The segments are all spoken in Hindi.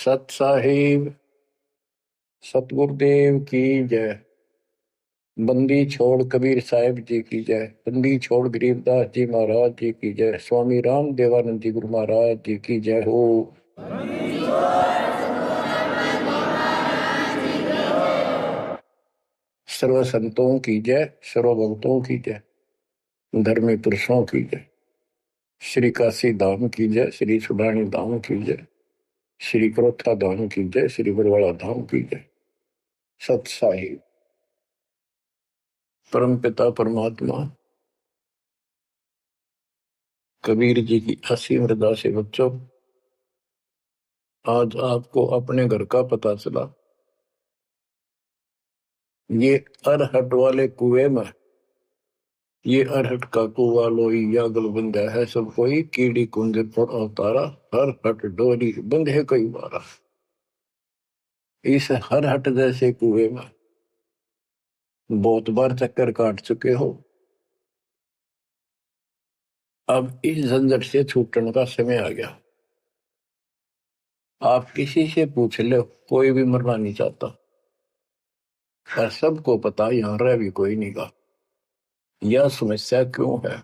सत साहिब सतगुरुदेव की जय। बंदी छोड़ कबीर साहिब जी की जय। बंदी छोड़ गरीबदास जी महाराज जी की जय। स्वामी राम देवानंद जी गुरु महाराज जी की जय हो। सर्व संतों की जय, सर्व भक्तों की जय, धर्मी पुरुषों की जय। श्री काशी धाम की जय, श्री सुडानी धाम की जय, श्री क्रोथा धाम की जय, श्री बरवाड़ा धाम की जय। सत साहिब परम पिता परमात्मा कबीर जी की असीम हृदय से बच्चों, आज आपको अपने घर का पता चला। ये अरहट वाले कुएं में, ये अरहट का कुआ लोई यागल बंधा है सब कोई, कीड़ी कुंज पर अवतारा, हर हट डोरी बंधे कई बारा। इस हर हट जैसे कुएं में बहुत बार चक्कर काट चुके हो। अब इस झंझट से छूटने का समय आ गया। आप किसी से पूछ लो, कोई भी मरना नहीं चाहता, पर सबको पता यहां रह भी कोई नहीं गा। यह समस्या क्यों है?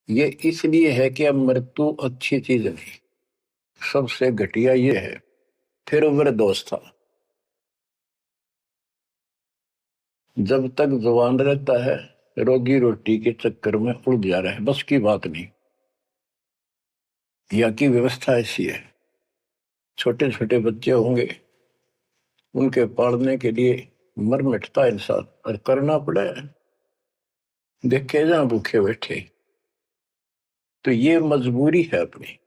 ये इसलिए है कि अब मृत्यु अच्छी चीज नहीं, सबसे घटिया ये है। फिर उम्र दोस्त था, जब तक जवान रहता है रोगी रोटी के चक्कर में उड़ जा रहा है, बस की बात नहीं। यहाँ की व्यवस्था ऐसी है, छोटे छोटे बच्चे होंगे, उनके पालने के लिए मर मिटता इंसान, और करना पड़े। देखे जहां भूखे बैठे, तो ये मजबूरी है अपनी।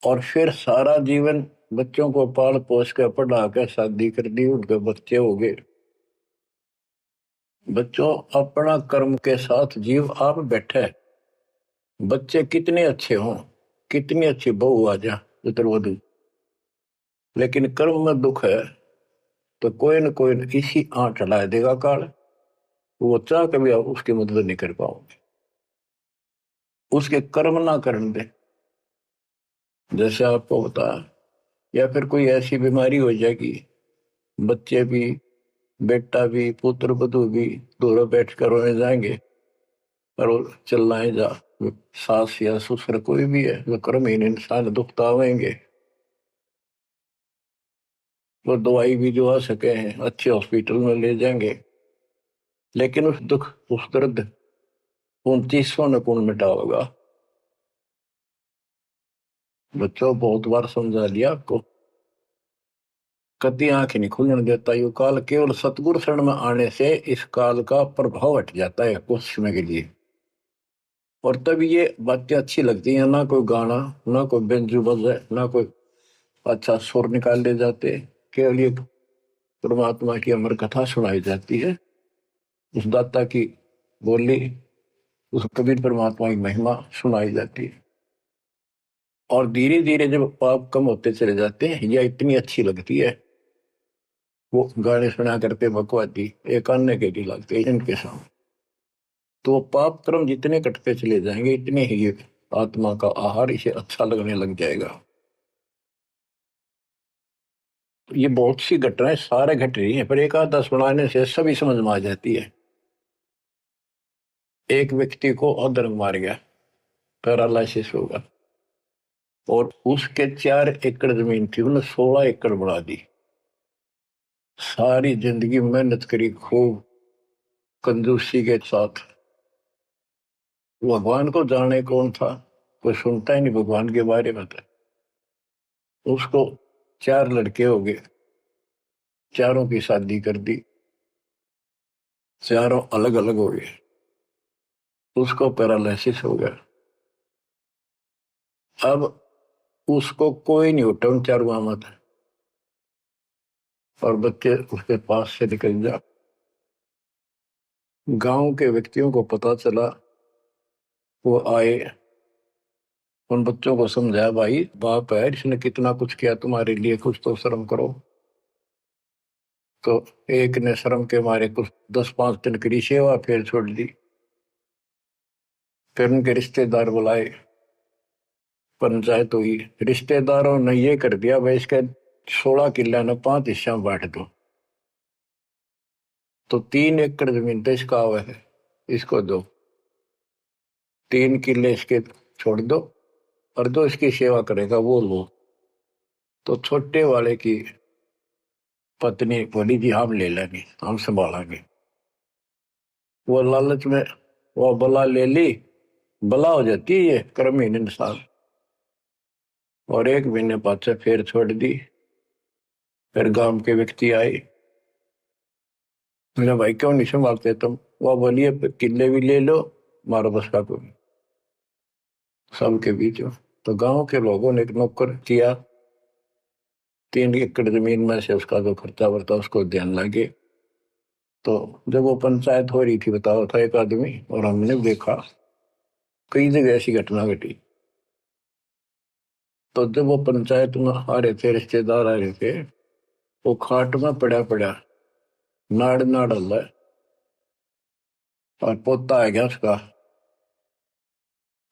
और फिर सारा जीवन बच्चों को पाल पोस कर पढ़ा कर शादी कर दी, उनके बच्चे हो गए। बच्चों, अपना कर्म के साथ जीव आप बैठे। बच्चे कितने अच्छे हों, कितनी अच्छी बहू आ जा पुत्रवधू, लेकिन कर्म में दुख है तो कोई न कोई इसी आंट ला देगा काल। वो चाह कभी आप उसकी मदद नहीं कर पाओगे, उसके कर्म ना करने दे। जैसे आपको बता, या फिर कोई ऐसी बीमारी हो जाएगी, बच्चे भी, बेटा भी, पुत्र वधू भी दोनों बैठ कर रोने जाएंगे, और वो चिल्लाए जा। सास या ससुर कोई भी है, वो कर्महीन इंसान दुखता आवेंगे। वो दवाई भी जो आ सके हैं अच्छे हॉस्पिटल में ले जाएंगे, लेकिन उस दुख उस दर्द 2900 ने कौन मिटा होगा? बच्चों, बहुत बार समझा लिया आपको, कभी आंख नहीं खुलने देता यू काल। केवल सतगुरु शरण में आने से इस काल का प्रभाव हट जाता है कुछ समय के लिए, और तब ये बातें अच्छी लगती हैं। ना कोई गाना, ना कोई बेंजू बजे, ना कोई अच्छा सुर निकाल ले जाते, केवल ये परमात्मा की अमर कथा सुनाई जाती है, उस दाता की बोली, उस कबीर परमात्मा की महिमा सुनाई जाती है। और धीरे धीरे जब पाप कम होते चले जाते हैं, यह इतनी अच्छी लगती है। वो गाने सुना करते भगवती एक अन्य के लिए लगते इनके सामने, तो पाप कर्म जितने कटते चले जाएंगे, इतने ही ये आत्मा का आहार इसे अच्छा लगने लग जाएगा। ये बहुत सी घटनाएं सारे घट रही हैं, पर एक आधा सुनाने से सभी समझ में आ जाती है। एक व्यक्ति को अधर्म मार गया, पैरालिसिस होगा, और उसके 4 एकड़ जमीन थी, उन्हें 16 एकड़ बढ़ा दी। सारी जिंदगी मेहनत करी खूब कंजूसी के साथ। भगवान को जाने कौन था, कोई सुनता ही नहीं भगवान के बारे में। था उसको 4 लड़के हो गए, चारों की शादी कर दी, चारों अलग अलग हो गए। उसको पैरालिसिस हो गया। अब उसको कोई नहीं उठा उन चारों मत, और बच्चे उसके पास से निकल जा। गांव के व्यक्तियों को पता चला, वो आए, उन बच्चों को समझाया, भाई बाप है, इसने कितना कुछ किया तुम्हारे लिए, कुछ तो शर्म करो। तो एक ने शर्म के मारे कुछ 10-5 दिन की सेवा फिर छोड़ दी। फिर उनके रिश्तेदार बुलाए, पंचायत हुई, रिश्तेदारों ने ये कर दिया भाई इसके 16 किले ने 5 हिस्सा में बांट दो। तो 3 एकड़ जमीन तो इसका हुआ है, इसको दो, 3 किले इसके छोड़ दो, और जो इसकी सेवा करेगा वो लो। तो छोटे वाले की पत्नी बोली जी हम ले लेंगे, हम संभालेंगे। वो लालच में वो बला ले ली, बला हो जाती है ये क्रमहीन इंसान, और 1 महीने बाद से फिर छोड़ दी। फिर गांव के व्यक्ति आए, बोले भाई क्यों नहीं संभालते तुम? वो बोलिए किले भी ले लो, मारो बस का कोई सबके बीच में। तो गांव के लोगों ने एक नौकर किया, 3 एकड़ जमीन में से उसका जो खर्चा वर्ता उसको ध्यान लगे। तो जब वो पंचायत हो रही थी, बताओ था एक आदमी, और हमने देखा कई जगह ऐसी घटना घटी। तो जब वो पंचायत में आ रहे थे, रिश्तेदार आ रहे थे, वो खाट में पड़ा पड़ा नाड़ नाड़ हल्ला, और पोता आ गया उसका।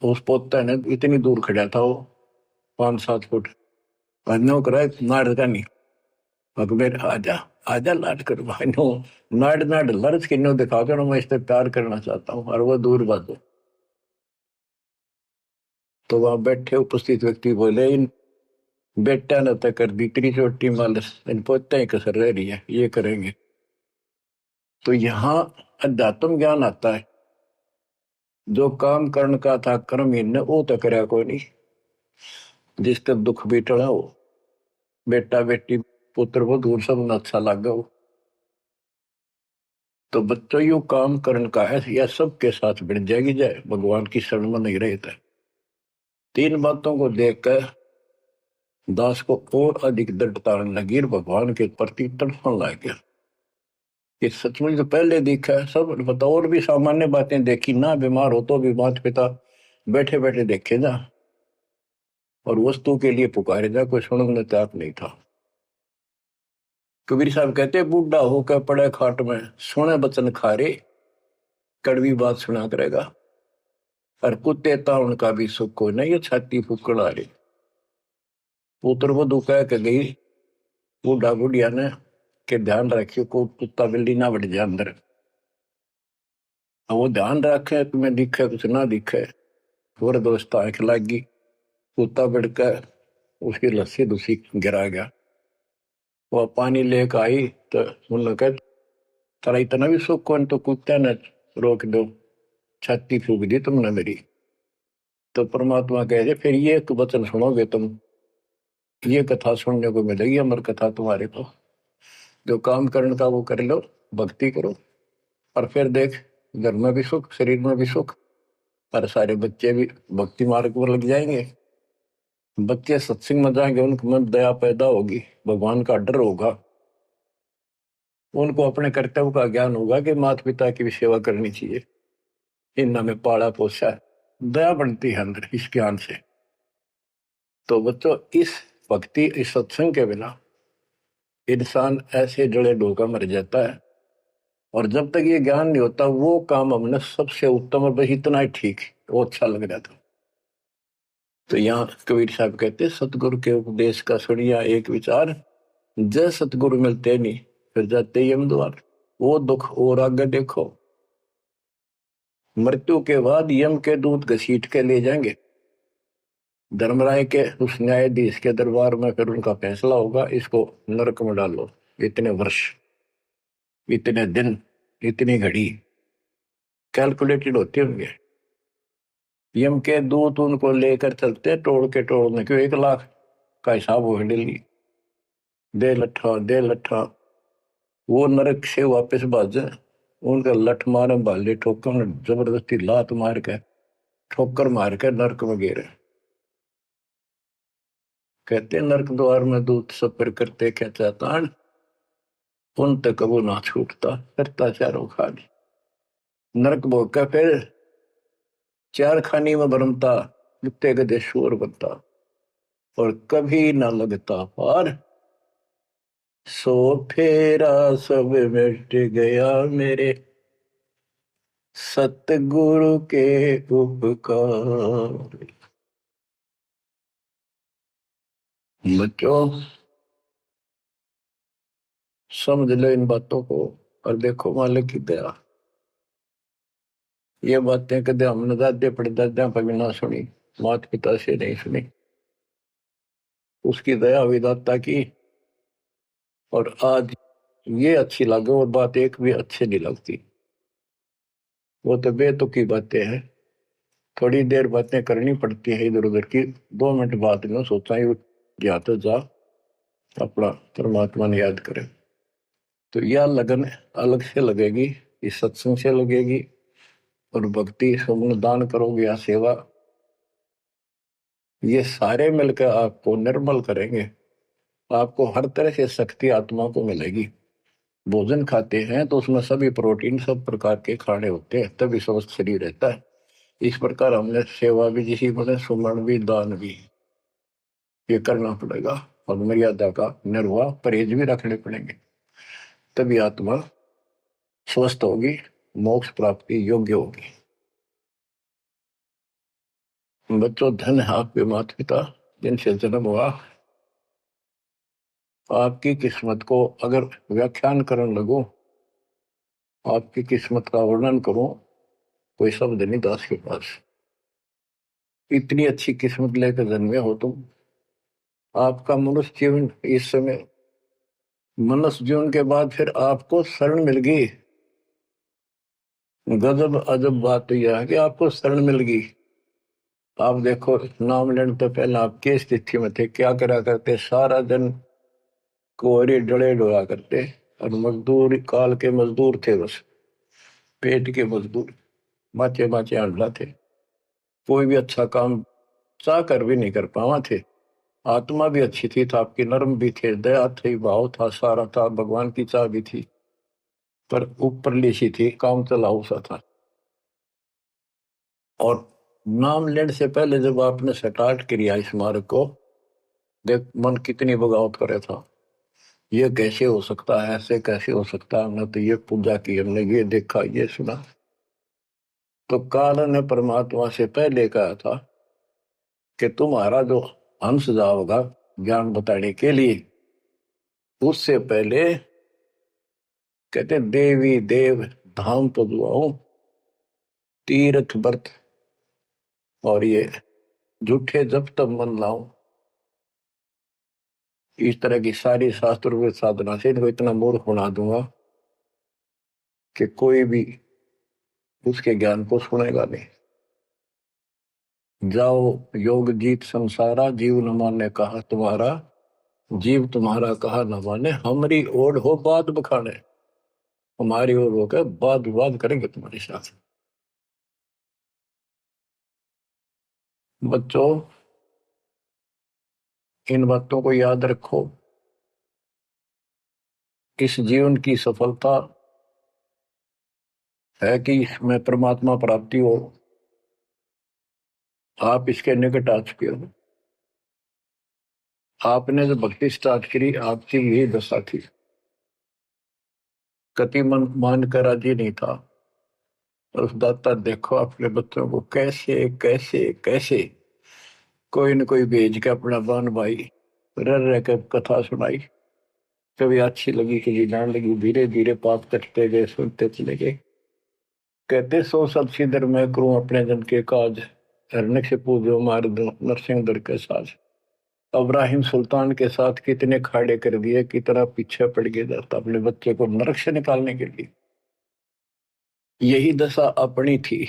तो उस पोता ने इतनी दूर खड़ा था वो, 5-7 फुट, नो करा नाड़ का नहीं, अकबर आजा, आजा लाड कर भाई नो, नाड़ नाड़ लर्ज किन्नो दिखा कर मैं इस पे प्यार करना चाहता हूँ, और वो दूर बात है। तो वहां बैठे उपस्थित व्यक्ति बोले इन बेटा ने तक कर दी इतनी छोटी मालस, इन पोते ही कसर रह रही है, ये करेंगे। तो यहाँ अध्यात्म ज्ञान आता है। जो काम करण का था कर्म इन वो तो करया कोई नहीं, जिसका दुख भी टला हो, बेटा बेटी पुत्र वो दूर सब न अच्छा लगा हो। तो बच्चों यू काम करण का है, यह सबके साथ बढ़ जाएगी जाए, भगवान की शरण में नहीं रहता। 3 बातों को देखकर दास को और अधिक दृढ़ता लगी और भगवान के प्रति तड़पने लग गया कि सचमुच तो पहले देखा है सब बताओ, और भी सामान्य बातें देखी ना, बीमार हो तो भी माता पिता बैठे बैठे देखे जा, और वस्तु के लिए पुकारे जा, कोई सुनने तैयार नहीं था। कबीर साहब कहते बूढ़ा होकर पड़े खाट में, सुने बचन खारे, कड़वी बात सुना करेगा, और कुत्ते था उनका भी सुख को नहीं, ये छाती फूकड़ आ रही। पुत्र वधु कह के गई बूढ़ा बुढ़िया ने के ध्यान रखियो को कुत्ता बिल्ली ना बढ़ जाए अंदर। अब वो ध्यान रखे तुम्हें दिखे कुछ ना दिखे, और दोस्त आंख लागी, कुत्ता बढ़कर उसकी लस्सी दूसरी गिरा गया। वो पानी लेकर आई तो उन्होंने कहा तेरा इतना भी सुख कौन, तो कुत्ते ने रोक दो, छाती फूक दी तुमने मेरी। तो परमात्मा कह रहे फिर ये एक वचन सुनोगे तुम, ये कथा सुनने को मिलेगी अमर कथा तुम्हारे को। जो काम करने का वो कर लो, भक्ति करो, और फिर देख घर में भी सुख, शरीर में भी सुख, और सारे बच्चे भी भक्ति मार्ग पर लग जाएंगे। बच्चे सत्संग में जाएंगे, उनके मन दया पैदा होगी, भगवान का डर होगा, उनको अपने कर्तव्य का ज्ञान होगा कि माता पिता की भी सेवा करनी चाहिए, इन्होंने में पाला पोसा है, दया बनती है अंदर इस ज्ञान से। तो बच्चों इस भक्ति इस सत्संग के बिना इंसान ऐसे जड़े डोका मर जाता है, और जब तक ये ज्ञान नहीं होता वो काम हमने सबसे उत्तम और बस इतना ही ठीक वो अच्छा लग रहा था। तो यहाँ कबीर साहब कहते सतगुरु के उपदेश का सुनिया एक विचार, जय सतगुरु मिलते नहीं फिर जाते यम द्वार। वो दुख और आगे देखो, मृत्यु के बाद यम के दूत घसीट के ले जाएंगे धर्मराय के उस न्यायाधीश के दरबार में, फिर उनका फैसला होगा इसको नरक में डालो, इतने वर्ष, इतने दिन, इतनी घड़ी कैलकुलेटेड होते होंगे। यम के दूत उनको लेकर चलते तोड़ के तोड़ने क्यों, 1 लाख का हिसाब हो डेली, दे लट्ठा दे लट्ठा, वो नरक से वापस भाजे, उनका लठ मारे भाले ठोकर जबरदस्ती लात मार के ठोकर मार के नरक में गिरे। कहते नरक द्वार में दूत सफर करते क्या चाहता, उन तक वो ना छूटता, करता चारों खानी, नरक भोग का फिर 4 खानी में भरमता, कुत्ते गधे शोर बनता, और कभी ना लगता पार, सो फेरा सब मिट गया मेरे सतगुरु के उपकार। बच्चों समझ लो इन बातों को और देखो मालिक की दया। ये बातें कदे हमने दादे परदादा पर भी ना सुनी, माता पिता से नहीं सुनी। उसकी दया विदाता की। और आज ये अच्छी लगे और बात एक भी अच्छी नहीं लगती। वो तो बेतुकी बातें हैं। थोड़ी देर बातें करनी पड़ती है इधर उधर की। 2 मिनट बाद में सोचा ही जा तो जा अपना परमात्मा ने याद करे। तो यह लगन अलग से लगेगी, इस सत्संग से लगेगी। और भक्ति सुमन दान करोगे या सेवा, ये सारे मिलकर आपको निर्मल करेंगे। आपको हर तरह से शक्ति आत्मा को मिलेगी। भोजन खाते हैं तो उसमें सभी प्रोटीन सब प्रकार के खाने होते हैं, तभी स्वस्थ शरीर रहता है। इस प्रकार हमने सेवा भी जिसी बने, सुमन भी, दान भी, ये करना पड़ेगा। और मर्यादा का निर्वाह परहेज भी रखने पड़ेंगे, तभी आत्मा स्वस्थ होगी, मोक्ष प्राप्ति योग्य होगी। बच्चों धन है आपके माता पिता जिनसे जन्म हुआ। आपकी किस्मत को अगर व्याख्यान करने लगो, आपकी किस्मत का वर्णन करूं, कोई शब्द नहीं दास के पास। इतनी अच्छी किस्मत लेकर जन्मे हो तुम। आपका मनुष्य जीवन इस समय, मनुष्य जीवन के बाद फिर आपको शरण मिल गई। गजब अजब बात तो यह है कि आपको शरण मिल गई। आप देखो नाम लेने तो पहले आप किस स्थिति में थे, क्या करा करते, सारा दिन कोहरे डले डोला करते। और मजदूर काल के मजदूर थे, बस पेट के मजदूर, बाचे बाचे अंडा थे। कोई भी अच्छा काम चाह कर भी नहीं कर पावा थे। आत्मा भी अच्छी थी, था आपकी नर्म भी थे, दया थी, भाव था, सारा था, भगवान की चाह भी थी। पर ऊपरली सी थी, काम चलाऊ सा था। और नाम लेने से पहले जब आपने स्टार्ट किया इस मार्ग को, देख मन कितनी बगावत करे था। ये कैसे हो सकता है, ऐसे कैसे हो सकता है, हमने तो ये पूजा की, हमने ये देखा, ये सुना। तो काल ने परमात्मा से पहले कहा था कि तुम्हारा जो हंस जाओगा ज्ञान बताने के लिए, उससे पहले कहते देवी देव धाम तो दुआओ, तीर्थ व्रत और ये झूठे जब तब मन लाओ। इस तरह की सारी शास्त्र साधना से इनको इतना मूर्ख बना दूंगा कि कोई भी उसके ज्ञान को सुनेगा नहीं। जाओ योग जीत संसारा, जीव न माने कहा तुम्हारा, जीव तुम्हारा कहा न माने, हमारी ओर हो बात बखाने। हमारी ओर होकर बात विवाद करेंगे तुम्हारे साथ। बच्चों इन बातों को याद रखो। इस जीवन की सफलता है कि इसमें परमात्मा प्राप्ति हो। आप इसके निकट आ चुके हो। आपने जो भक्ति स्टार्ट करी, आपकी यही दशा थी। कति मन मान कर राजी नहीं था। और दाता देखो अपने बच्चों को कैसे कैसे कैसे कोई न कोई भेज के अपना बहन भाई रह रह के कथा सुनाई। कभी अच्छी लगी, कभी जान लगी, धीरे धीरे पाप कटते गए, सुनते चले गए। कहते सो सब सिदर मैं करूं अपने जन के काज, हरने से पूजो मार दो नरसिंह दर के साज। इब्राहिम सुल्तान के साथ कितने खाड़े कर दिए, कितना पीछे पड़ गया जाता अपने बच्चे को नरक से निकालने के लिए। यही दशा अपनी थी।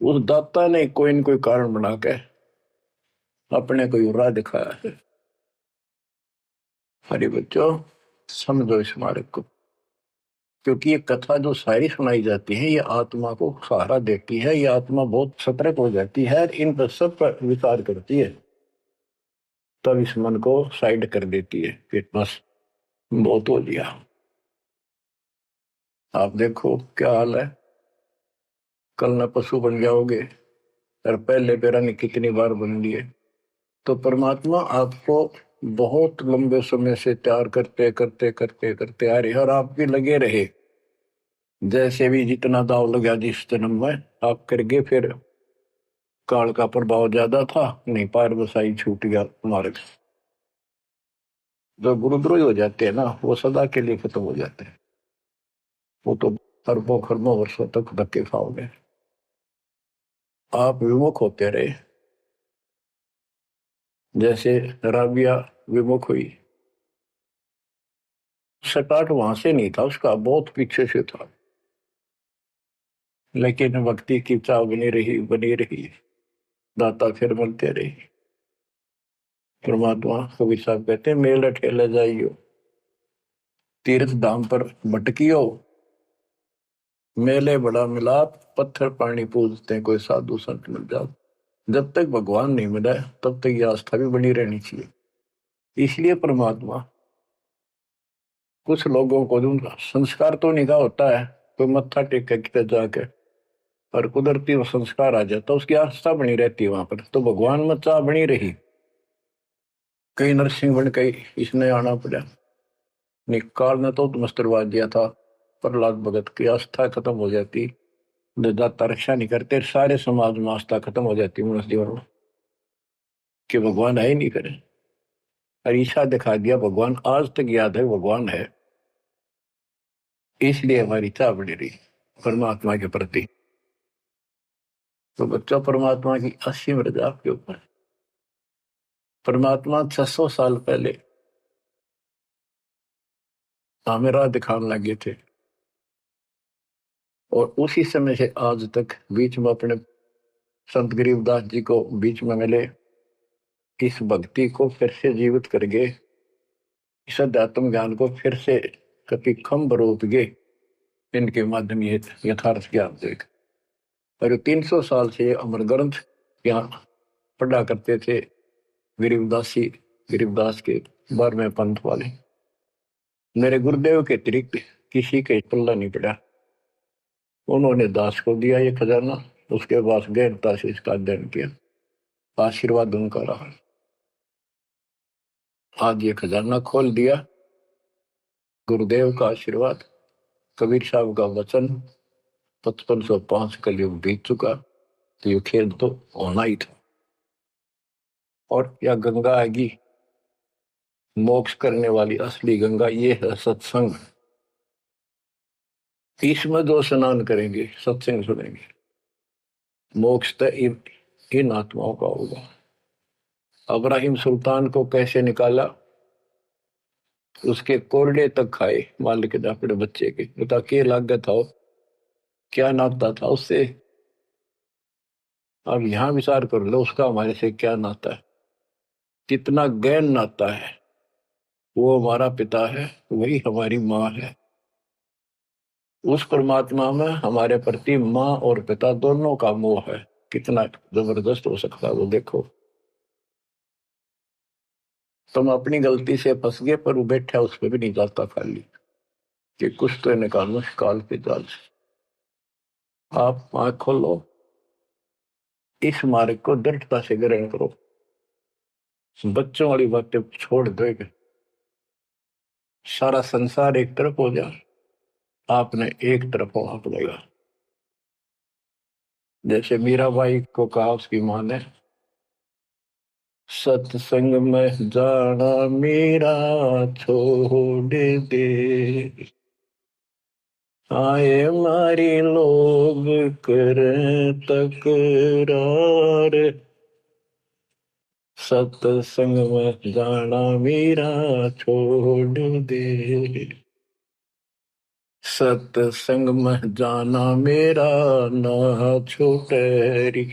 उस दाता ने कोई न कोई कारण बना के अपने को राह दिखाया है। हरे बच्चों समझो इस मार्ग को, क्योंकि ये कथा जो सारी सुनाई जाती है, ये आत्मा को सहारा देती है। ये आत्मा बहुत सतर्क हो जाती है, इन पर सब पर विचार करती है, तब इस मन को साइड कर देती है कि बस बहुत हो लिया। आप देखो क्या हाल है, कल न पशु बन जाओगे, और पहले बेरा ने कितनी बार बन लिए। तो परमात्मा आपको बहुत लंबे समय से तैयार करते करते करते करते आ रहे, और आप भी लगे रहे। जैसे भी जितना दाव लगा जिस जन्म में आप कर गए, फिर काल का प्रभाव ज्यादा था, नहीं पार बसाई छूट गया मार्ग। जो गुरुद्रोही हो जाते हैं ना, वो सदा के लिए खत्म हो जाते हैं। वो तो अरबों खरबों वर्षों तक धक्के खाओगे। आप विमुख होते रहे, जैसे राबिया विमुख हुई। स्टार्ट वहां से नहीं था उसका, बहुत पीछे से था, लेकिन भक्ति की चाह बनी रही बनी रही, दाता फिर मिलते रहे। परमात्मा कबीर साहब कहते हैं, मेल ठेले जाइयो, तीर्थ धाम पर भटकियो, मेले बड़ा मिलाप, पत्थर पानी पूजते हैं, कोई साधु संत मिल जाओ। जब तक भगवान नहीं मिला तब तक ये आस्था भी बनी रहनी चाहिए। इसलिए परमात्मा कुछ लोगों को दूंगा, संस्कार तो निकाह होता है, कोई मत्था टेक के कितने जाके, और कुदरती वो संस्कार आ जाता, उसकी आस्था बनी रहती है वहां पर, तो भगवान में चाह बनी रही। कई नरसिंह बन के इसने आना पड़ा, निकाल ने तो मस्तरवा दिया था, प्रहलाद भगत की आस्था खत्म हो जाती, दाता रक्षा नहीं करते, सारे समाज में आस्था खत्म हो जाती मनुष्य जीवन में, कि भगवान है ही नहीं करे। और ईशा दिखा दिया, भगवान आज तक याद है, भगवान है। इसलिए हमारी चाह बनी रही परमात्मा के प्रति। तो बच्चा, परमात्मा की असीम रजा आपके ऊपर। परमात्मा 600 साल पहले हमें राह दिखाने लगे थे, और उसी समय से आज तक बीच में अपने संत गरीबदास जी को बीच में मिले, इस भक्ति को फिर से जीवित करके, इस अध्यात्म ज्ञान को फिर से कभी खम्भ रूप गे, इनके माध्यम ये यथार्थ ज्ञान देख। और 300 साल से अमर ग्रंथ यहाँ पढ़ा करते थे गरीबदासी, गरीबदास के 12वें पंथ वाले। मेरे गुरुदेव के अतिरिक्त किसी के पल्ला नहीं पड़ा। उन्होंने दास को दिया ये खजाना, उसके बाद गहनता से इसका अध्ययन किया, आशीर्वाद उनका रहा। आज ये खजाना खोल दिया, गुरुदेव का आशीर्वाद, कबीर साहब का वचन, 5505 कलयुग बीत चुका, तो ये खेल तो होना ही था। और या गंगा आएगी, मोक्ष करने वाली असली गंगा ये है सत्संग। इसमें जो स्नान करेंगे, सत्संग सुनेंगे, मोक्ष तो इन आत्माओं का होगा। अब्राहिम सुल्तान को कैसे निकाला, उसके कोरडे तक खाए मालिक ने अपने बच्चे के, बता के लागत था, क्या नाता था उससे। अब यहां विचार कर लो, उसका हमारे से क्या नाता है, कितना गहन नाता है। वो हमारा पिता है, वही हमारी माँ है। उस परमात्मा में हमारे प्रति माँ और पिता दोनों का मोह है, कितना जबरदस्त हो सकता है वो देखो। तुम अपनी गलती से फंस गए, पर वो बैठा उस पर भी नहीं जाता खाली, कि कुछ तो निकालो काल के जाल से। आप आंख खोलो, इस मार्ग को दृढ़ता से ग्रहण करो, बच्चों वाली बातें छोड़ देगा, सारा संसार एक तरफ हो जाए, आपने एक तरफ होना पड़ेगा। जैसे मीराबाई को कहा उसकी मां ने, सत्संग में जाना मेरा छोड़ दे, आए मारी लोग कर तकरार, सत्संग में जाना मेरा छोड़ दे, सत्संग में जाना मेरा ना छूटे,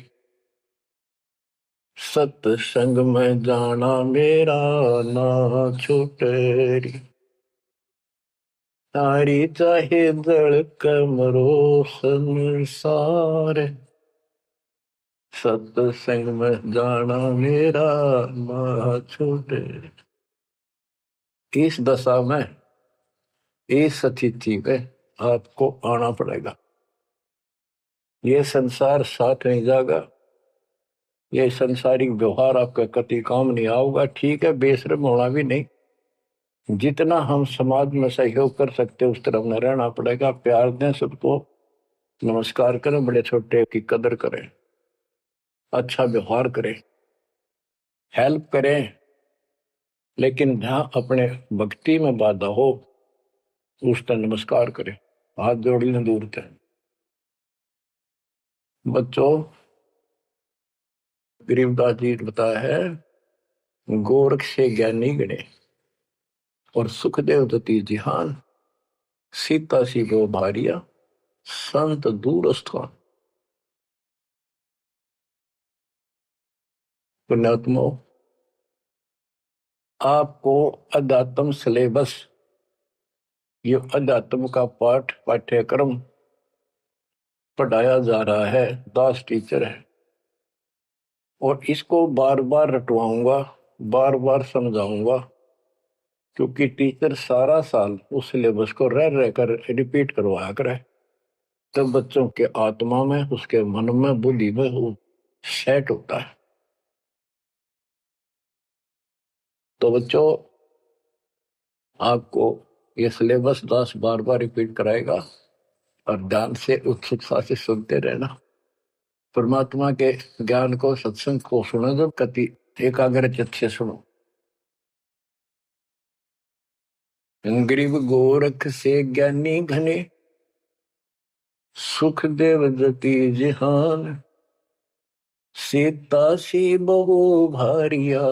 सत्संग में जाना मेरा ना छूटे, तारी चाहे जड़ कमरो संसार, सत्संग में जाना मेरा ना छूटे। इस दशा में, इस स्थिति में आपको आना पड़ेगा। ये संसार साथ नहीं जाएगा, ये संसारिक व्यवहार आपका कति काम नहीं आऊगा। ठीक है, बेशर्म होना भी नहीं, जितना हम समाज में सहयोग कर सकते उस तरफ में रहना पड़ेगा। प्यार दें सबको, नमस्कार करें, बड़े छोटे की कदर करें, अच्छा व्यवहार करें, हेल्प करें, लेकिन जहां अपने भक्ति में बाधा हो उसका नमस्कार करे, हाथ जोड़ लें दूर थे। बच्चों, गरीबदास जी ने बताया है, गोरख से ज्ञानी गणे और सुखदेव दती जिहान, सीता सी गो भारिया संत दूर स्थान। पुण्यात्मो, आपको अध्यात्म सिलेबस, ये अध्यात्म का पाठ्यक्रम पढ़ाया जा रहा है, दास टीचर है, और इसको बार बार रटवाऊंगा, बार बार समझाऊंगा, क्योंकि टीचर सारा साल उस सिलेबस को रह रह कर रिपीट करवाया करे, तब बच्चों के आत्मा में, उसके मन में, बुद्धि में वो सेट होता है। तो बच्चों, आपको ये सिलेबस दास बार बार रिपीट कराएगा और ध्यान से उत्सुकता से सुनते रहना। परमात्मा के ज्ञान को, सत्संग को सुनो जब कति एकाग्र चित्त से सुनो। गरीब गोरख से ज्ञानी घने, सुख देव जति जिहान, सीता सी बहु भारिया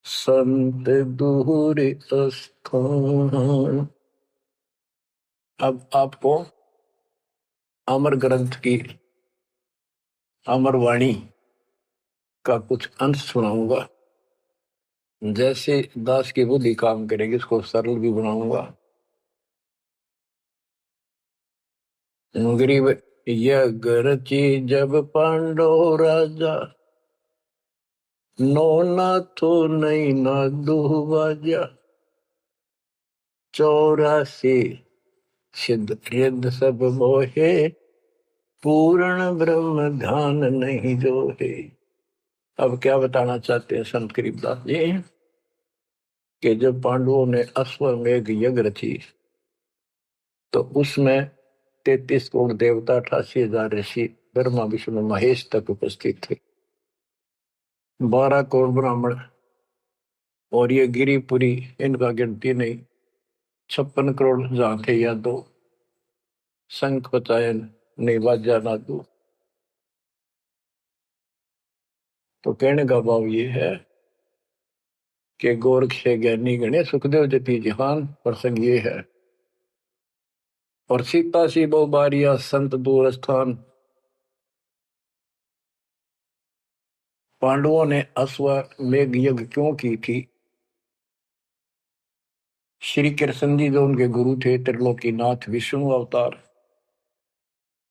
संत दूर स्थान। अब आपको अमर ग्रंथ की अमर वाणी का कुछ अंश सुनाऊंगा। जैसे दास की बुद्धि काम करेगी, इसको सरल भी बनाऊंगा। गरीब यज्ञ रची जब पांडव राजा, नो नाथो नहीं ना दुहबाजा, 84 सिद्ध रिद्ध सब मोहे, पूर्ण ब्रह्म ध्यान नहीं जो है। अब क्या बताना चाहते हैं संत गरीबदास जी, कि जब पांडवों ने अश्वमेध यज्ञ रची तो उसमें 33 करोड़ देवता, 88,000 ऋषि, ब्रह्मा विष्णु महेश तक उपस्थित थे, 12 करोड़ ब्राह्मण, और ये गिरिपुरी, इनका गिनती नहीं, 56 करोड़ जहां थे या दो, शंख पचायन नहीं बाजा नादू। तो कहने का भाव ये है कि गोरख से ज्ञानी गणे, सुखदेव जति जिहान, प्रसंग ये है। और सीता सी बहु बारिया संत दूर स्थान। पांडवों ने अश्वमेध यज्ञ क्यों की थी? श्री कृष्ण जी जो उनके गुरु थे, त्रिलोकीनाथ विष्णु अवतार,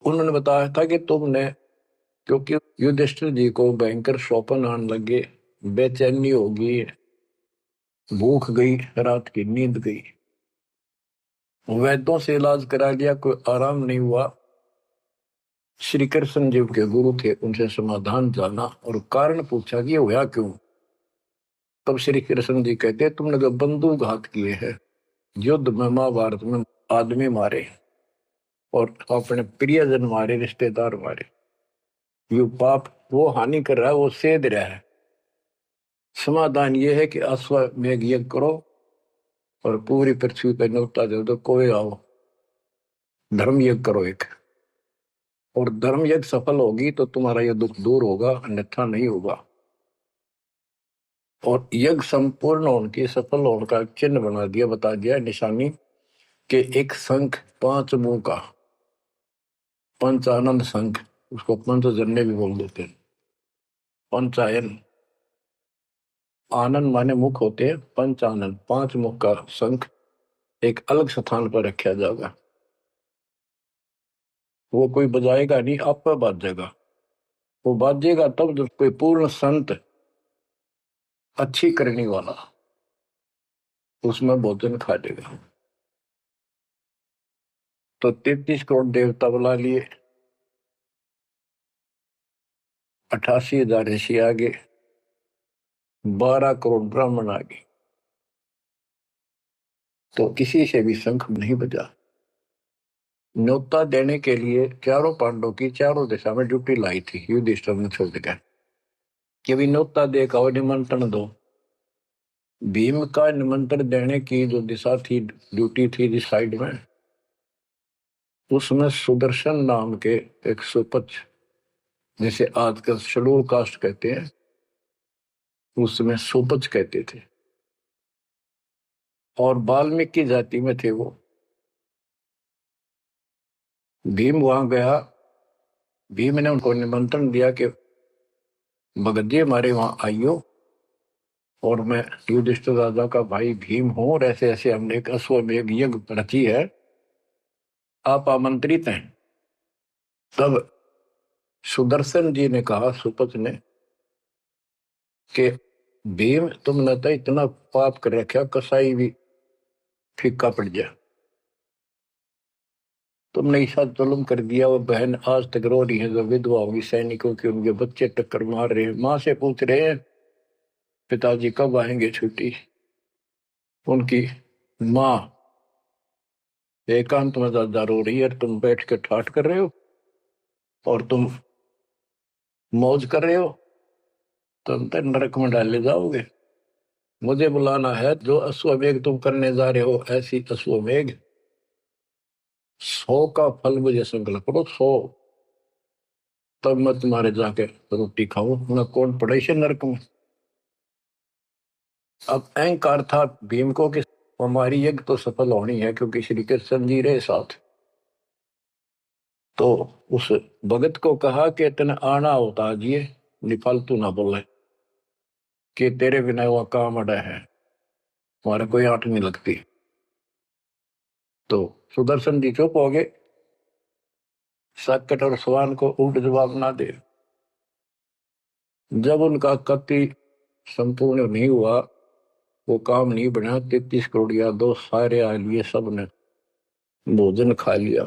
उन्होंने बताया था कि तुमने, क्योंकि युधिष्ठिर जी को भयंकर स्वप्न आने लगे, बेचैनी होगी, भूख गई, रात की नींद गई, वैद्यों से इलाज करा लिया, कोई आराम नहीं हुआ। श्री कृष्ण जी के गुरु थे, उनसे समाधान जाना और कारण पूछा कि हुआ क्यों। तब श्री कृष्ण जी कहते, तुमने जो बंदूक घात किए हैं, युद्ध में, महाभारत में आदमी मारे और अपने प्रियजन मारे, रिश्तेदार मारे, ये पाप वो हानि कर रहा है, वो सेध रहा है। समाधान ये है कि अश्वमेध यज्ञ करो और पूरी पृथ्वी पर न्योता दे दो, कोई आओ, धर्म यज्ञ करो एक, और धर्म यज्ञ सफल होगी तो तुम्हारा यह दुख दूर होगा, अन्यथा नहीं होगा। और यज्ञ संपूर्ण होने की, सफल होने का चिन्ह बना दिया, बता दिया निशानी, कि एक शंख 5 मुंह का, पंचानन शंख, उसको पंचजन्य भी बोल देते हैं। पंचायन, आनंद माने मुख होते हैं, पंचानन 5 मुख का शंख एक अलग स्थान पर रखा जाएगा। वो कोई बजाएगा नहीं, आप पर बाजेगा। वो बाजेगा तब जब कोई पूर्ण संत, अच्छी करने वाला उसमें भोजन खा लेगा। तो 33 करोड़ देवता बुला लिए, 88,000 ऋषि आगे, 12 करोड़ ब्राह्मण आगे, तो किसी से भी शंख नहीं बजा। न्योता देने के लिए चारों पांडवों की चारों दिशा में ड्यूटी लाई थी युधिष्ठिर ने छोड़ दिया कि भी न्योता दे का निमंत्रण दो। भीम का निमंत्रण देने की जो दिशा थी, ड्यूटी थी जिस साइड में, उसमें सुदर्शन नाम के एक सुपच, जिसे आजकल शेड्यूल कास्ट कहते हैं, उसमें सुपच कहते थे, और वाल्मीकि जाति में थे वो। भीम वहां गया। भीम ने उनको निमंत्रण दिया कि भगत जी हमारे वहां आइयो, और मैं युधिष्ठिर राजा का भाई भीम हूं, और ऐसे ऐसे हमने एक अश्वमेध यज्ञ रची है, आप आमंत्रित हैं। तब सुदर्शन जी ने कहा, सुपच ने, कि भीम तुमने तो इतना पाप कर रखा, कसाई भी फीका पड़ गया, तुमने ऐसा जुल्म कर दिया। वो बहन आज तक रो रही है, जो विधवा होगी सैनिकों की, उनके बच्चे टक्कर मार रहे हैं, माँ से पूछ रहे हैं पिताजी कब आएंगे छुट्टी। उनकी माँ एकांत में ज्यादा रो रही है, तुम बैठ के ठाठ कर रहे हो और तुम मौज कर रहे हो, तुम तो नरक में डाले जाओगे। मुझे बुलाना है, जो अश्वमेघ तुम करने जा रहे हो, ऐसी अश्वमेघ 100 का फल मुझे संकल्प करो, 100, तब मैं तुम्हारे जाके रोटी खाऊं, मैं कौन पड़े से नरक में। अब अहंकार था भीम को कि हमारी यज्ञ तो सफल होनी है, क्योंकि श्री कृष्ण जी रहे साथ। तो उस भगत को कहा कि तेने आना होता जी, निफालतू ना बोले, कि तेरे बिना वह काम अड़ा है, हमारे कोई आंट नहीं लगती। तो सुदर्शन जी चुप हो गए, साकट और सवान को उल्ट जवाब ना दे। जब उनका कति संपूर्ण नहीं हुआ, वो काम नहीं बना, 33 करोड़ यादव सारे आ लिए, सब ने भोजन खा लिया,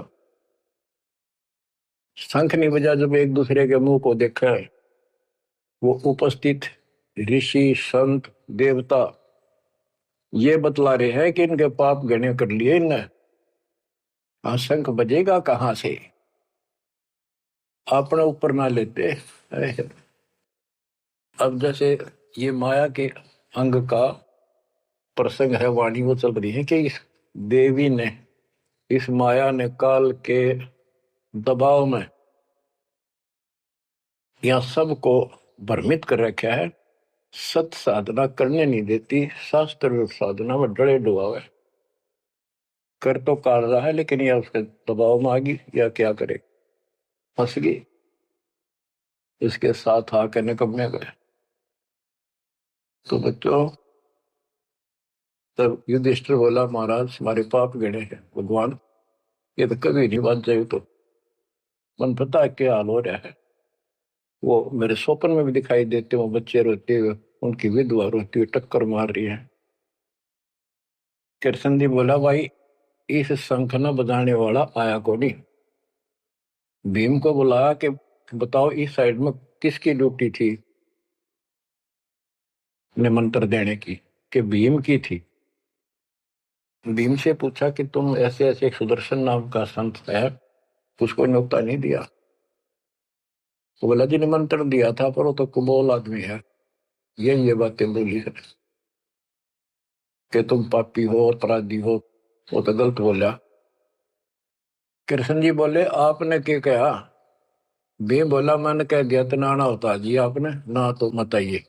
शंख नहीं बजा। जब एक दूसरे के मुंह को देखा है, वो उपस्थित ऋषि संत देवता ये बतला रहे हैं कि इनके पाप गणे कर लिए इनने। हाँ, शंख बजेगा कहां से, अपने ऊपर ना लेते। अब जैसे ये माया के अंग का प्रसंग है, वाणी वो चल रही है कि इस देवी ने, इस माया ने काल के दबाव में यह सबको भ्रमित कर रखा है, सत साधना करने नहीं देती, शास्त्र साधना में डरे डुबावे, कर तो काट रहा है, लेकिन यह उसके दबाव में आ गई या क्या करे, फंस गई, इसके साथ आकर निकम्मे गए। तो बच्चों, तब युधिष्ठिर बोला, महाराज हमारे पाप गिने हैं भगवान, ये तो कभी नहीं बात जाए। तो मन पता है क्या हाल हो रहा है, वो मेरे स्वप्न में भी दिखाई देते, वो बच्चे रोते हुए, उनकी विधवा रोती हुई टक्कर मार रही है। कृष्ण जी बोला, भाई इस शंख न बजाने वाला आया को नहीं। भीम को बुलाया कि बताओ इस साइड में किसकी ड्यूटी थी निमंत्रण देने की, कि भीम की थी। भीम से पूछा कि तुम ऐसे ऐसे एक सुदर्शन नाम का संत है, उसको न्योता नहीं दिया। वो बोला, जी निमंत्रण दिया था, पर वो तो कुबोल आदमी है, ये बातें बोली है कि तुम पापी हो, अपराधी हो, वो तो गलत बोला। कृष्ण जी बोले, आपने क्या कहा। भीम बोला, मैंने कह दिया तो नाना होता जी, आपने ना तो मत आइए।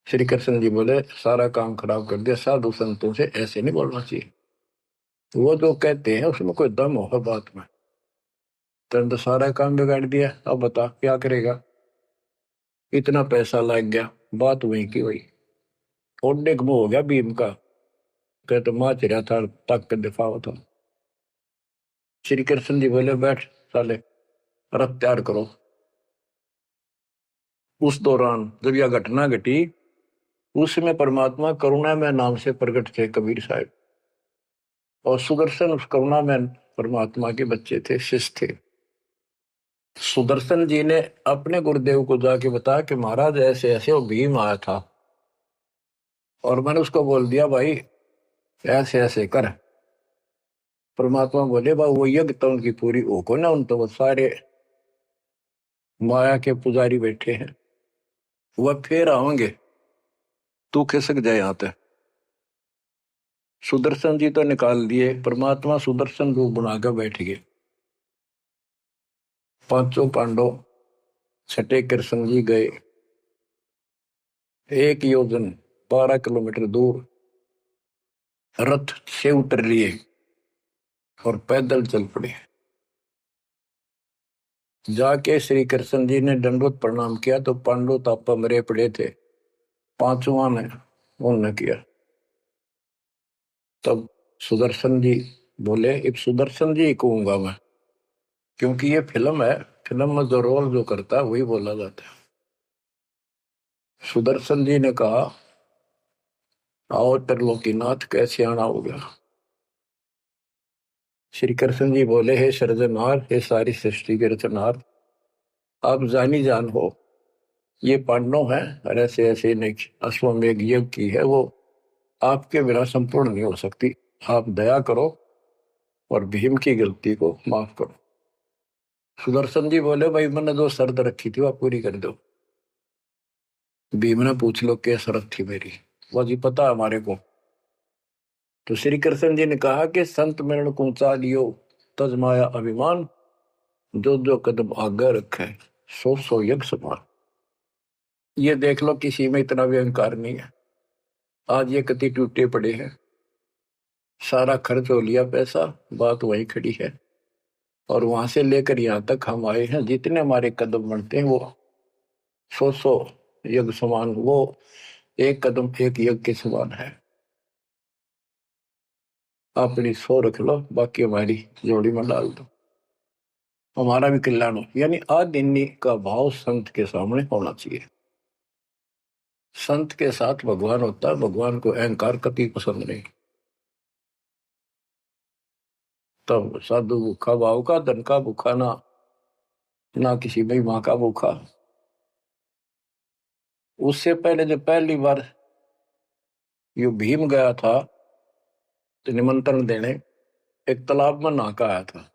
श्री कृष्ण जी बोले, सारा काम खराब कर दिया, साधु संतों से ऐसे नहीं बोलना चाहिए, वो जो कहते हैं उसमें कोई दम हो बात में। तुम तो सारा काम बिगाड़ दिया, अब बता क्या करेगा, इतना पैसा लग गया, बात वही की वही। ओडे मुंह हो गया भीम का, कहते माँ चिरा था, तक के दिफा था। श्री कृष्ण जी बोले, बैठ साले, रथ तैयार करो। उस दौरान जब यह घटना घटी, उसमें परमात्मा करुणा में नाम से प्रकट थे कबीर साहब, और सुदर्शन उस करुणा में परमात्मा के बच्चे थे, शिष्य थे। सुदर्शन जी ने अपने गुरुदेव को जाके बताया कि महाराज ऐसे ऐसे वो भीम आया था, और मैंने उसको बोल दिया भाई ऐसे ऐसे कर। परमात्मा बोले, बा वो यज्ञ तो उनकी पूरी हो को ना, उन तो वो सारे माया के पुजारी बैठे हैं, वह फिर आओगे। तू खिसक जाए यहाँ ते। सुदर्शन जी तो निकाल दिए, परमात्मा सुदर्शन रूप बनाकर बैठ गए। पांचों पांडव छठे कृष्ण जी गए, 1 योजन 12 किलोमीटर दूर रथ से उतर लिए और पैदल चल पड़े। जाके श्री कृष्ण जी ने दंडवत प्रणाम किया तो पांडव तापा मरे पड़े थे, पांचवा ने उन्होंने किया। तब सुदर्शन जी बोले, अब सुदर्शन जी कहूंगा मैं, क्योंकि ये फिल्म है, फिल्म में जो रोल जो करता है वही बोला जाता है। सुदर्शन जी ने कहा, आओ त्रिलोकीनाथ, कैसे आना हो गया। श्री कृष्ण जी बोले, हे सृजनहार, हे सारी सृष्टि के रचनहार, आप जानी जान हो, ये पांडव है और ऐसे ऐसे अश्वमेघ यज्ञ की है, वो आपके बिना संपूर्ण नहीं हो सकती। आप दया करो और भीम की गलती को माफ करो। सुदर्शन जी बोले, भाई मैंने जो शर्त रखी थी वह पूरी कर दो। भीम ने पूछ लो क्या शर्त थी मेरी, वो जी पता है हमारे को। तो श्री कृष्ण जी ने कहा कि संत मरण को ऊंचा लियो, तज माया अभिमान, जो जो कदम आगे रखे, सो सो यज्ञ समान। ये देख लो, किसी में इतना भी अहंकार नहीं है। आज ये कति टूटे पड़े हैं, सारा खर्च हो लिया पैसा, बात वही खड़ी है। और वहां से लेकर यहाँ तक हम आए हैं, जितने हमारे कदम बढ़ते हैं वो सौ सौ यज्ञ समान, वो एक कदम एक यज्ञ के समान है। अपनी सौ रख लो, बाकी हमारी जोड़ी में डाल दो, हमारा भी कल्याण हो। यानी आदिन्य का भाव संत के सामने होना चाहिए। संत के साथ भगवान होता है, भगवान को अहंकार कभी पसंद नहीं। तब साधु भूखा भाव का, धन का भूखा ना, ना किसी में माँ का भूखा। उससे पहले जब पहली बार यो भीम गया था तो निमंत्रण देने, एक तालाब में नहा आया था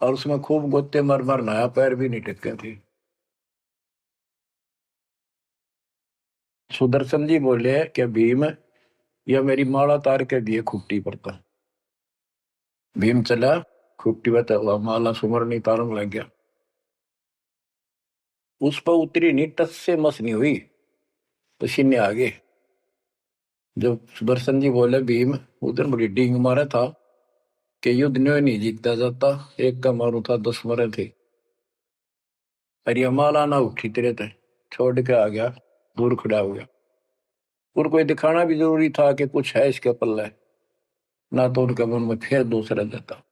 और उसमें खूब गोते मर मर नहाया, पैर भी नहीं टिके थे। सुदर्शन जी बोले कि भीम, यह मेरी माला तार के दिए खुट्टी पर था। भीम चला, खुट्टी पर तो माला सुमरनी तारन लग गया। उस पर उतरी नहीं, टस से मस नहीं हुई, पसीने आ गए। जब सुदर्शन जी बोले, भीम उधर बड़ी डींग मारा था कि युद्ध नहीं जीता जाता, एक का मारू था 10 मरे थे। अरे माला ना उठी तेरे थे, छोड़ के आ गया, दूर खड़ा हो गया। और कोई दिखाना भी जरूरी था कि कुछ है इसके पल्ले, ना तो उनके मन में फिर दूसरा देता।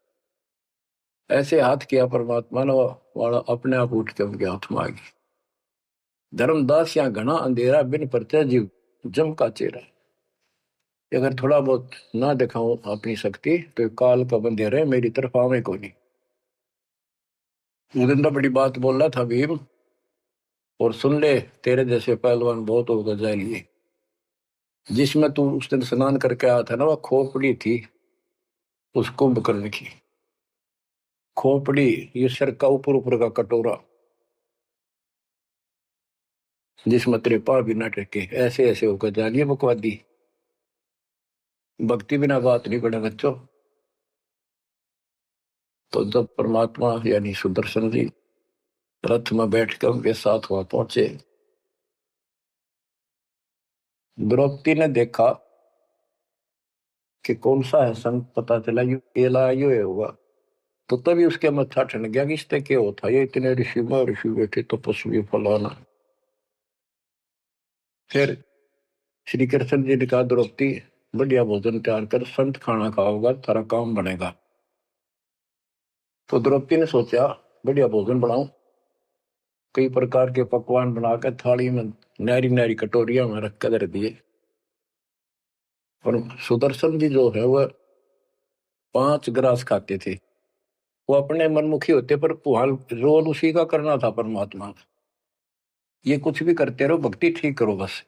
ऐसे हाथ किया परमात्मा ने, वाला अपने आप उठ के उनके हाथ में आ गई। धर्मदास या घना अंधेरा, बिन परचय जीव जम का चेहरा। अगर थोड़ा बहुत ना दिखाऊं अपनी शक्ति तो काल का बंधेरा मेरी तरफ आवे को नहीं। उस दिन तो बड़ी बात बोल रहा था भीम, और सुन ले, तेरे जैसे पहलवान बहुत होगा जाएंगे। जिसमें तू उस दिन स्नान करके आया था ना, वह खोपड़ी थी उस कुंभकर्ण की। खोपड़ी, ये सिर का ऊपर ऊपर का कटोरा, जिसमें तेरे पाँव भी न टेके, ऐसे ऐसे होकर जानिए बकवादी। भक्ति बिना बात नहीं बने बच्चों। तो जब परमात्मा यानी सुदर्शन जी रथ में बैठकर उनके साथ वहां पहुंचे, द्रौपदी ने देखा कि कौन सा है संत, पता चला यू केला यू होगा। तो तभी उसके मत्था ठन गया कि इससे क्या होता, ये इतने ऋषि में ऋषि बैठे तपस्वी फलाना। फिर श्री कृष्ण जी ने कहा, द्रौपदी बढ़िया भोजन तैयार कर, संत खाना खाओगा तारा काम बनेगा। तो द्रौपदी ने सोचा, बढ़िया भोजन बनाऊं, कई प्रकार के पकवान बनाकर थाली में नारी नारी कटोरिया में रख कर दिए। और सुदर्शन जी जो है वह 5 ग्रास खाते थे। वो अपने मनमुखी होते, पर रोल उसी का करना था परमात्मा। ये कुछ भी करते रहो, भक्ति ठीक करो बस।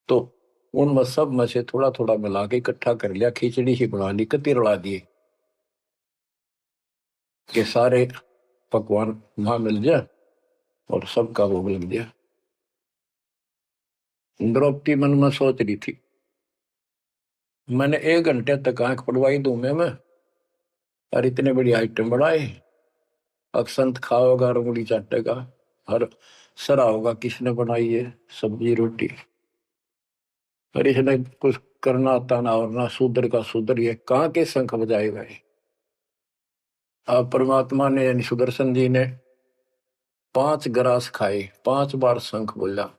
तो उन सब में से थोड़ा थोड़ा मिला के इकट्ठा कर लिया, खिचड़ी ही बना ली, कति रला दिए कि सारे पकवान वहां मिल जाए और सबका भोग लग जाए। द्रौपदी मन में सोच रही थी, मैंने 1 घंटे तक आंख पड़वाई दूं मैं और इतने बड़ी आइटम बढ़ाए। अक्षंत खाओगा, रंगुली चाटेगा और सरा होगा किसने बनाई है सब्जी रोटी। और इसने कुछ करना आता ना, और ना शूद्र का शूद्र, ये कहाँ के शंख बजाएगा ये। अब परमात्मा ने यानी सुदर्शन जी ने 5 ग्रास खाए, 5 बार शंख बोला।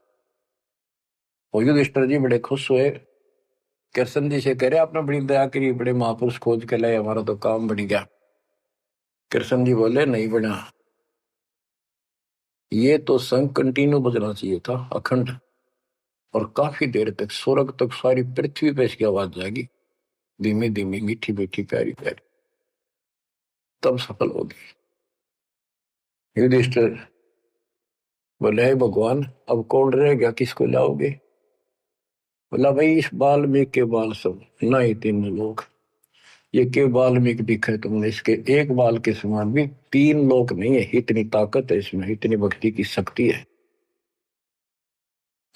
और युधिष्ठिर जी बड़े खुश हुए, कृष्ण जी से कह रहे आपने बड़ी दया करी, बड़े महापुरुष खोज के लाए, हमारा तो काम बन गया। कृष्ण जी बोले नहीं बना, ये तो शंख कंटिन्यू बजना चाहिए था, अखंड, और काफी देर तक स्वर्ग तक सारी पृथ्वी पे इसकी आवाज जाएगी, धीमी धीमी मीठी मीठी प्यारी प्यारी, तब सफल होगी। युधिष्ठिर बोले हे भगवान अब कौन रह गया, किसको लाओगे। बोला भाई इस वाल्मीकि के बाल सब ना ही 3 लोग, ये के वाल्मीकि दिखे तुमने, इसके एक बाल के समान भी 3 लोग नहीं है, इतनी ताकत है इसमें, इतनी भक्ति की शक्ति है।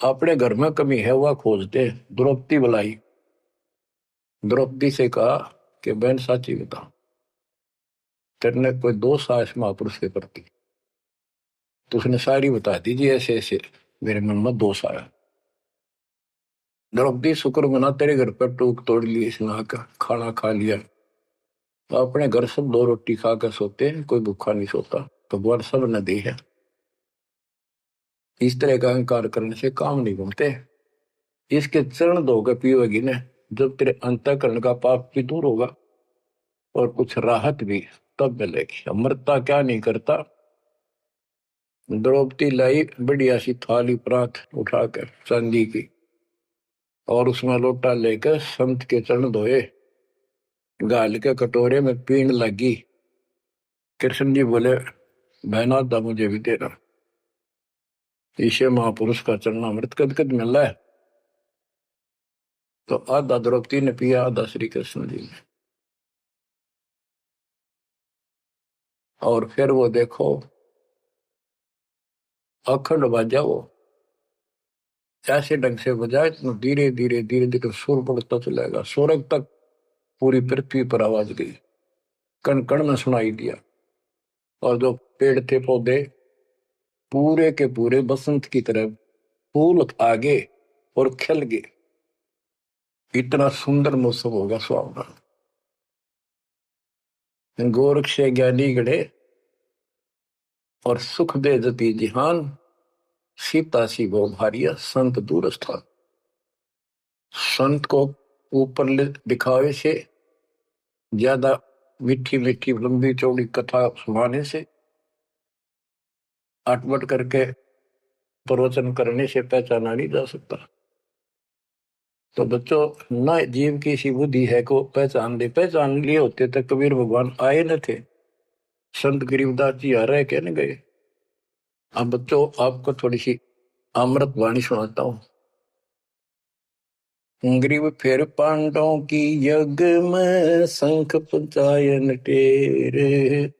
अपने घर में कमी है वह खोजते। द्रौपदी बुलाई, द्रौपदी से कहा कि बहन साची बता, तेरे कोई दोष आया इस महापुरुष के प्रति। तो उसने सारी बता दीजिए, ऐसे ऐसे मेरे मन में दोष आया। द्रौपदी शुक्र मना तेरे घर पर टूक तोड़ ली, इसने खाना खा लिया। तो अपने घर सब 2 रोटी खाकर सोते हैं, कोई भूखा नहीं सोता, भगवान सब न दी है। इस तरह का अहंकार करने से काम नहीं बनते। इसके चरण धोकर पियोगी ने, जब तेरे अंतःकरण का पाप भी दूर होगा और कुछ राहत भी तब मिलेगी। अमृता क्या नहीं करता। द्रौपदी लाई बढ़िया सी थाली प्रात उठाकर चांदी की, और उसमें लोटा लेकर संत के चरण धोए, गाल के कटोरे में पीण लगी। कृष्ण जी बोले बहना था मुझे भी देना, ईशे महापुरुष का चरणामृत कद कद मिल रहा है। तो आधा द्रौपदी ने पिया, आधा श्री कृष्ण जी ने। और फिर वो देखो अखंड बाजा, वो ऐसे ढंग से बजाए तो धीरे धीरे धीरे धीरे सुर बढ़ता चलेगा, स्वर्ग तक पूरी पृथ्वी पर आवाज गई, कण कण में सुनाई दिया। और जो पेड़ थे पौधे पूरे के पूरे बसंत की तरह फूल आगे और खिल गए, इतना सुंदर मौसम होगा सुहावना। गोरख से ज्ञानी गढ़े और सुख दे जती जिहान, सीता सी वो भारिया संत दूर स्थान। संत को ऊपर दिखावे से ज्यादा मीठी मीठी लंबी चौड़ी कथा सुनाने से, अटपट करके प्रवचन करने से पहचाना नहीं जा सकता। तो बच्चों न जीव की सी बुद्धि है को पहचान ले, पहचान लिए होते तक कबीर भगवान आए न थे, संत गरीबदास जी आ रहे कहने गए। अब बच्चों आपको थोड़ी सी अमृत वाणी सुनाता हूं। ग्रीव फिर पांडवों की यज्ञ में शंख पंचायन टेरे,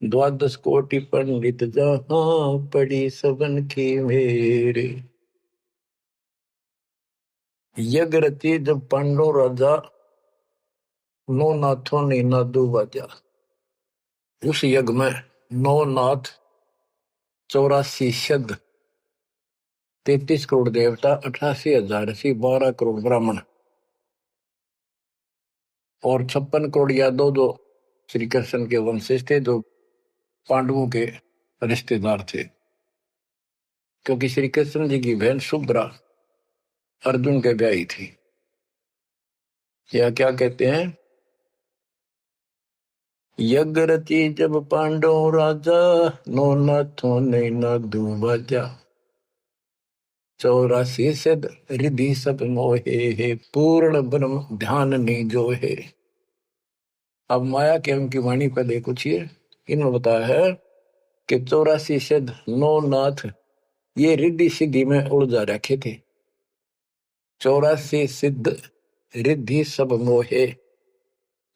12 कोटि पंडित जहां पड़ी सबन की मेरे। यज्ञ रची जब पांडव राजा, नौ नाथों ने नादू बाजा। उस यज्ञ में 9 नाथ, 84 सिद्ध, 33 करोड़ देवता, 88,000 ऋषि, 12 करोड़ ब्राह्मण और 56 करोड़ यादव जो श्री कृष्ण के वंशज थे, जो पांडवों के रिश्तेदार थे। क्योंकि श्री कृष्ण जी की बहन सुभद्रा अर्जुन के ब्याही थी। या क्या कहते हैं, यज्ञ रची जब पांडव राजा, नौ नाथों ने नादू बाजा। 84 सिद्ध रिधि सब मोहे, पूर्ण ब्रह्म ध्यान नहीं जो है। अब माया के उनकी वाणी पहले कुछ ही इन्होंने बताया है कि 84 सिद्ध 9 नाथ ये रिद्धि सिद्धि में उलझा रखे थे। 84 सिद्ध रिद्धि सब मोहे,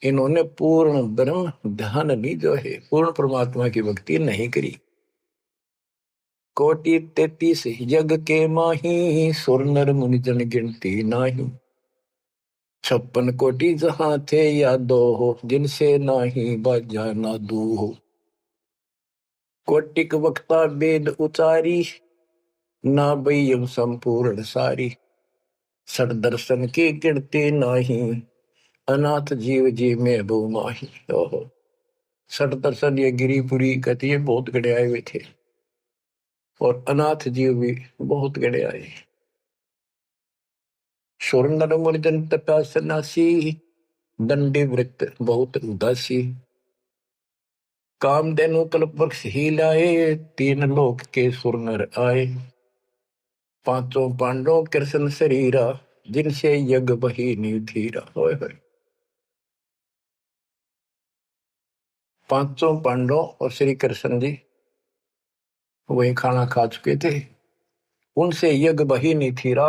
इन्होंने पूर्ण ब्रह्म ध्यान नहीं जो है, पूर्ण परमात्मा की भक्ति नहीं करी। कोटि 33 जग के माही, सुर नर मुनि जन गिनती नाही। 56 कोटि जहां थे यादो हो, जिनसे नाही बाजा नादू हो। कोटिक वक्ता वेद उचारी, ना बयम संपूर्ण सारी। सठ दर्शन की गिनती नाही, अनाथ जीव जी में बो माही। ओहो, सठ दर्शन ये गिरिपुरी कहती है बहुत गड़े आए हुए थे, और अनाथ जीव भी बहुत गड़े आए। सुर नर मुनि जन तपा सन्यासी, दंडी वृत्त बहुत उदासी। कामधेनु कल्प वृक्ष ही लाए, तीन लोक के सुर नर आए। पांचों पांडव कृष्ण शरीरा, जिनसे यज्ञ बही निधीरा। होय होय, पांचों पांडव और श्री कृष्ण जी वही खाना खा चुके थे, उनसे यज्ञ बही नहीं थीरा,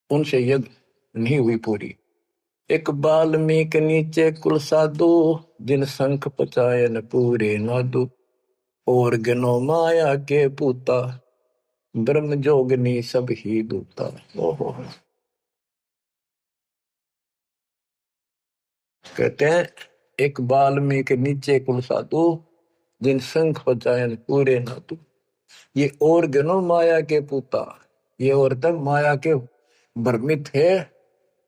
उनसे यज्ञ नहीं हुई पूरी। एक बाल्मीक नीचे कुल साधु, जिन शंख पचायन पूरे नादु। और गनो माया के पूता, ब्रह्म जोगनी सब ही दूता। ओहो, कहते हैं एक बाल्मीक नीचे कुल साधु, जिन शंख पचायन पूरे नादु। ये और गनो माया के पूता, ये औरतें माया के भ्रमित है,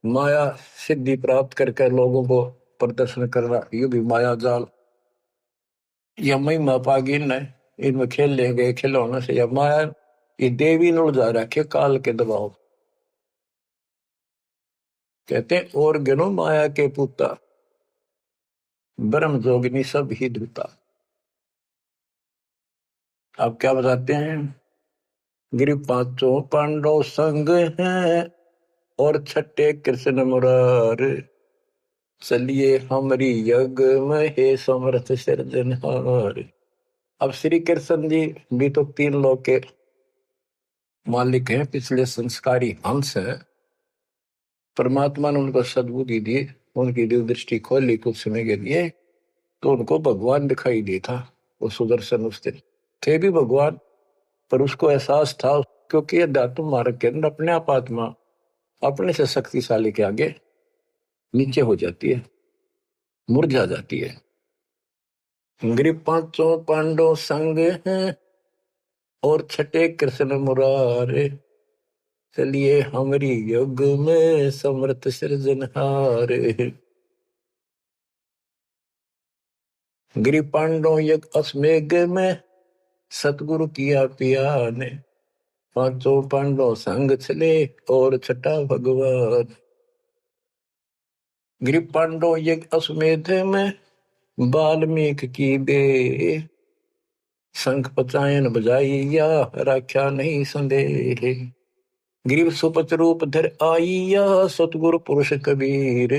माया सिद्धि प्राप्त करके लोगों को प्रदर्शन करना, ये भी माया जाल। या महिमा पागी न इनमें खेल ले गए खिलौने से, या माया ये देवी न उलझा रखे काल के दबाव। कहते हैं और गनो माया के पुता, ब्रह्म जोगिनी सब ही दूता। आप क्या बताते हैं? गिरि पांचों पांडव संग हैं, और छठे कृष्ण मुरार। चलिए हमारी यज्ञ में हे समर्थ सिरजनहार। अब श्री कृष्ण जी भी तो तीन लोक के मालिक हैं, पिछले संस्कारी हंस है। परमात्मा ने उनको सद्बुद्धि दी, उनकी दिव्य दृष्टि खोली कुछ समय के लिए, तो उनको भगवान दिखाई दे था। वो सुदर्शन उस दिन थे भी भगवान, पर उसको एहसास था, क्योंकि अध्यात्म मार्ग के अंदर अपने आप आत्मा अपने से शक्तिशाली के आगे नीचे हो जाती है, मुरझा जाती है। गिरि पांचों पांडव संग हैं, और छठे कृष्ण मुरारे। चलिए हमारी युग में समर्थ सृजनहार। गिरि पांडव यज्ञ अश्वमेघ में, सतगुरु किया पिया ने। पांचों पांडव संग चले, और छठा भगवान। गिरि पांडव यज्ञ अश्वमेध में, वाल्मीकि की बे। शंख पचायन बजाइया, राख्या नहीं संदेह। गिरिव सुपच रूप धर आइया, सतगुरु पुरुष कबीर।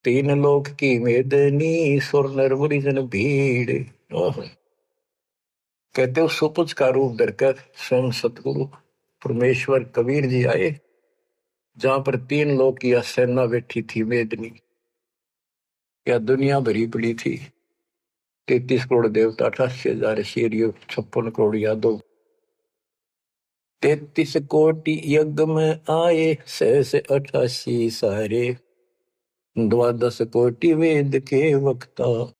तीन लोक की मेदनी, सुर नर मुनि जन भीड़। कहते हो सुपुच का रूप धरकर स्वयं सतगुरु परमेश्वर कबीर जी आए, जहां पर तीन लोक की सेना बैठी थी मेदनी। क्या दुनिया भरी पड़ी थी, 33 करोड़ देवता, 88,000 शेरियो, 56 करोड़ यादव। 33 कोटि यज्ञ में आए, 688 सारे। 12 कोटि वेद के वक्ता।